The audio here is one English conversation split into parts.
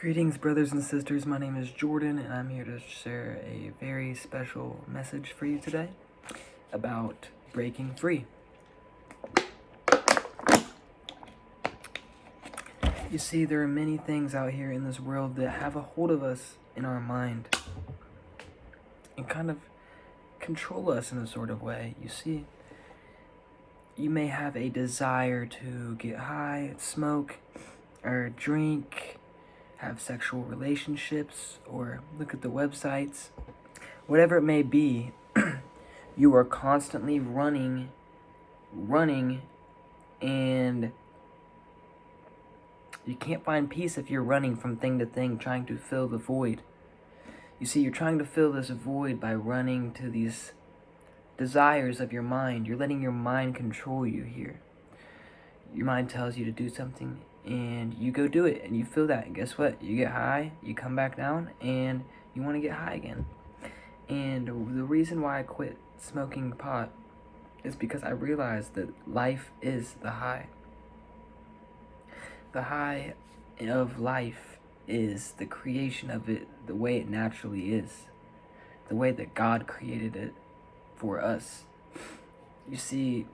Greetings, brothers and sisters. My name is Jordan, and I'm here to share a very special message for you today about breaking free. You see, there are many things out here in this world that have a hold of us in our mind and kind of control us in a sort of way. You see, you may have a desire to get high, smoke, or drink, have sexual relationships, or look at the websites. Whatever it may be, you are constantly running, and you can't find peace if you're running from thing to thing, trying to fill the void. You see, you're trying to fill this void by running to these desires of your mind. You're letting your mind control you here. Your mind tells you to do something, and you go do it, and you feel that, and guess what? You get high, you come back down, and you want to get high again. And the reason why I quit smoking pot is because I realized that life is the high. The high of life is the creation of it the way it naturally is, the way that God created it for us. You see,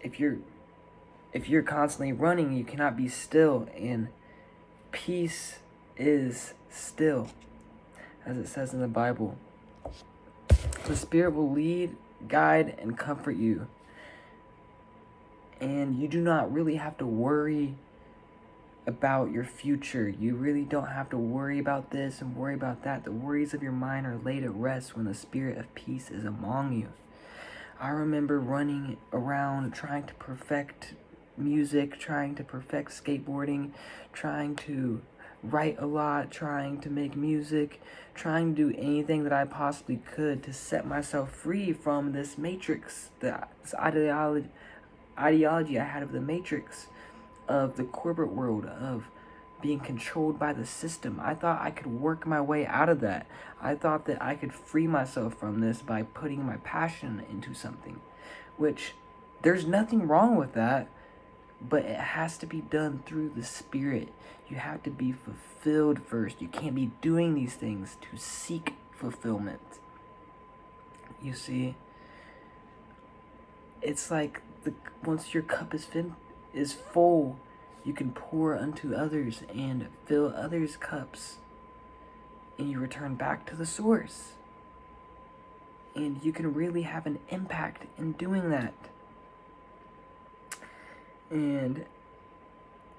if you're constantly running, you cannot be still, and peace is still, as it says in the Bible. The Spirit will lead, guide, and comfort you, and you do not really have to worry about your future. You really don't have to worry about this and worry about that. The worries of your mind are laid at rest when the Spirit of peace is among you. I remember running around trying to perfect music, trying to perfect skateboarding, trying to write a lot, trying to make music, trying to do anything that I possibly could to set myself free from this matrix, this ideology I had of the matrix, of the corporate world, of being controlled by the system. I thought I could work my way out of that. I thought that I could free myself from this by putting my passion into something, which there's nothing wrong with that, but it has to be done through the Spirit. You have to be fulfilled first. You can't be doing these things to seek fulfillment. You see, it's like once your cup is full, you can pour unto others and fill others' cups, and you return back to the source. And you can really have an impact in doing that. And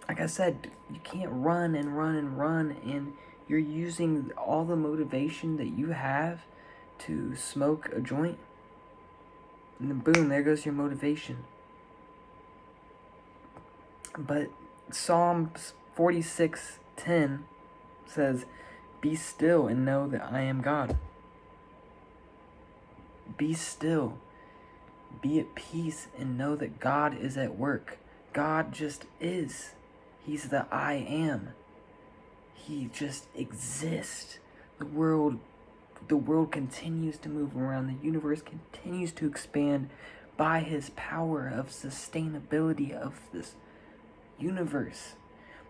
like I said, you can't run, and you're using all the motivation that you have to smoke a joint, and then boom, there goes your motivation. But Psalms 46:10 says, "Be still and know that I am God." Be still. Be at peace and know that God is at work. God just is. He's the I am. He just exists. The world continues to move around. The universe continues to expand by his power of sustainability of this universe.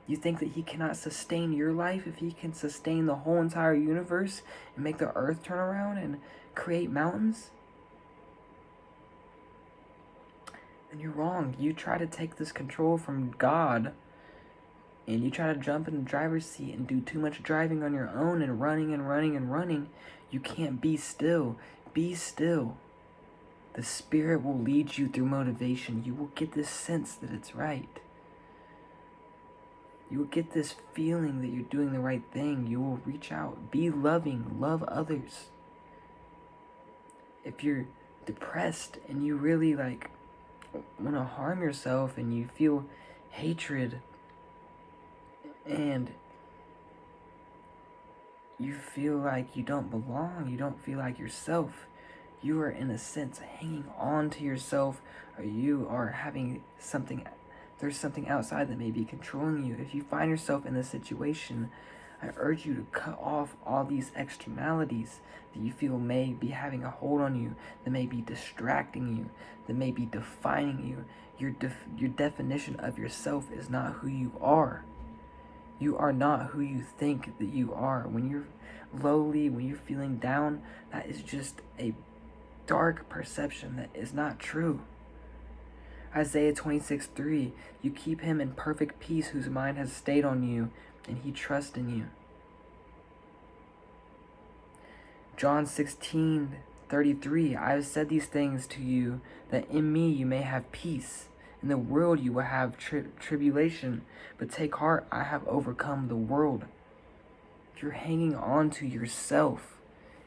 You think that he cannot sustain your life if he can sustain the whole entire universe and make the earth turn around and create mountains? Then you're wrong. You try to take this control from God, and you try to jump in the driver's seat and do too much driving on your own and running. You can't be still. Be still. The Spirit will lead you through motivation. You will get this sense that it's right. You will get this feeling that you're doing the right thing. You will reach out. Be loving. Love others. If you're depressed and you really want to harm yourself and you feel hatred and you feel like you don't belong, you don't feel like yourself, you are in a sense hanging on to yourself, or you are having there's something outside that may be controlling you. If you find yourself in this situation, I urge you to cut off all these externalities that you feel may be having a hold on you, that may be distracting you, that may be defining you. Your definition of yourself is not who you are. You are not who you think that you are. When you're lowly, when you're feeling down, that is just a dark perception that is not true. Isaiah 26:3, you keep him in perfect peace whose mind has stayed on you and he trusts in you. John 16:33, I have said these things to you that in me you may have peace. In the world you will have tribulation, but take heart, I have overcome the world. If you're hanging on to yourself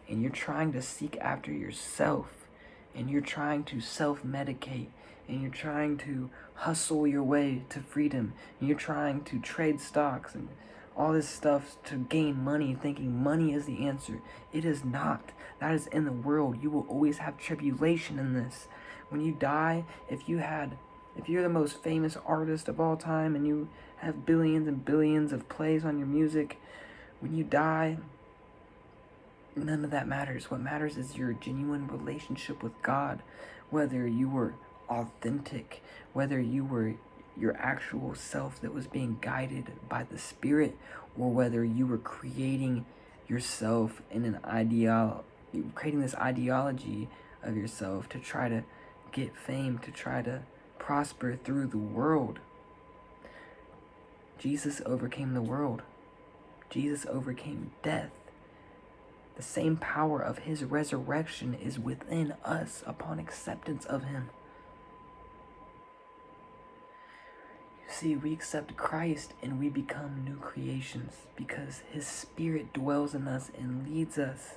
and you're trying to seek after yourself and you're trying to self-medicate and you're trying to hustle your way to freedom and you're trying to trade stocks and all this stuff to gain money, thinking money is the answer, it is not. That is in the world. You will always have tribulation in this. When you die, if you're the most famous artist of all time and you have billions and billions of plays on your music, when you die, none of that matters. What matters is your genuine relationship with God, whether you were authentic, whether you were your actual self that was being guided by the Spirit, or whether you were creating yourself in creating this ideology of yourself to try to get fame, to try to prosper through the world. Jesus overcame the world. Jesus overcame death. The same power of his resurrection is within us upon acceptance of him. You see, we accept Christ and we become new creations because his Spirit dwells in us and leads us.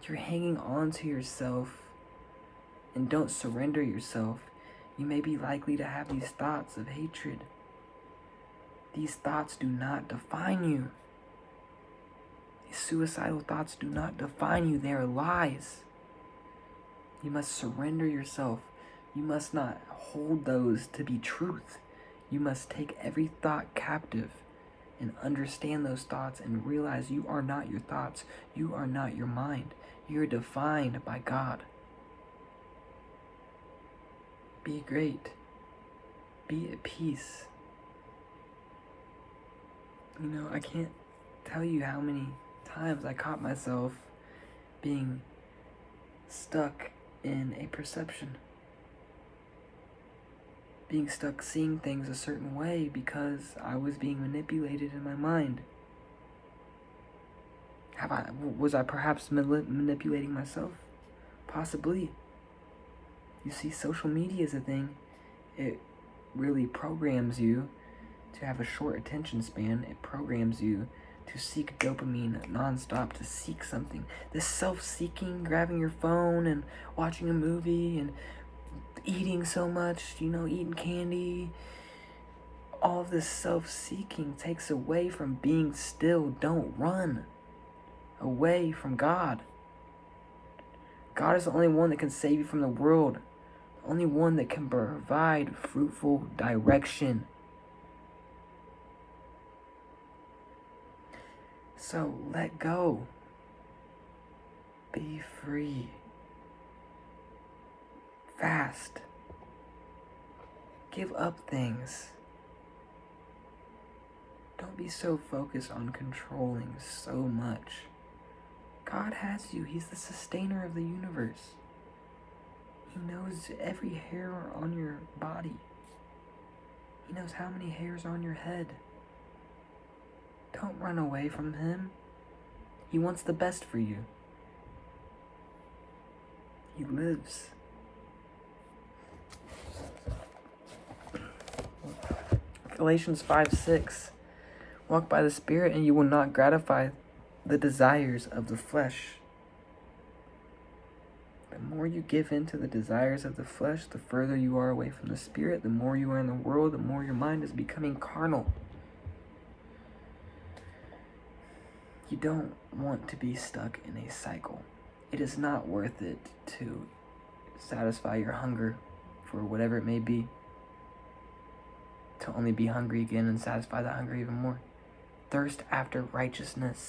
If you're hanging on to yourself and don't surrender yourself, you may be likely to have these thoughts of hatred. These thoughts do not define you. These suicidal thoughts do not define you. They are lies. You must surrender yourself. You must not hold those to be truth. You must take every thought captive and understand those thoughts and realize you are not your thoughts. You are not your mind. You are defined by God. Be great. Be at peace. You know, I can't tell you how many times I caught myself being stuck in a perception. Being stuck seeing things a certain way because I was being manipulated in my mind. Was I perhaps manipulating myself? Possibly. You see, social media is a thing. It really programs you to have a short attention span. It programs you to seek dopamine nonstop, to seek something. This self-seeking, grabbing your phone and watching a movie and eating so much, eating candy. All of this self-seeking takes away from being still. Don't run away from God. God is the only one that can save you from the world. The only one that can provide fruitful direction. So let go. Be free. Fast. Give up things. Don't be so focused on controlling so much. God has you. He's the sustainer of the universe. He knows every hair on your body. He knows how many hairs are on your head. Don't run away from him. He wants the best for you. He lives. Galatians 5:6. Walk by the Spirit and you will not gratify the desires of the flesh. The more you give in to the desires of the flesh, the further you are away from the Spirit. The more you are in the world, the more your mind is becoming carnal. You don't want to be stuck in a cycle. It is not worth it to satisfy your hunger for whatever it may be, to only be hungry again and satisfy that hunger even more. Thirst after righteousness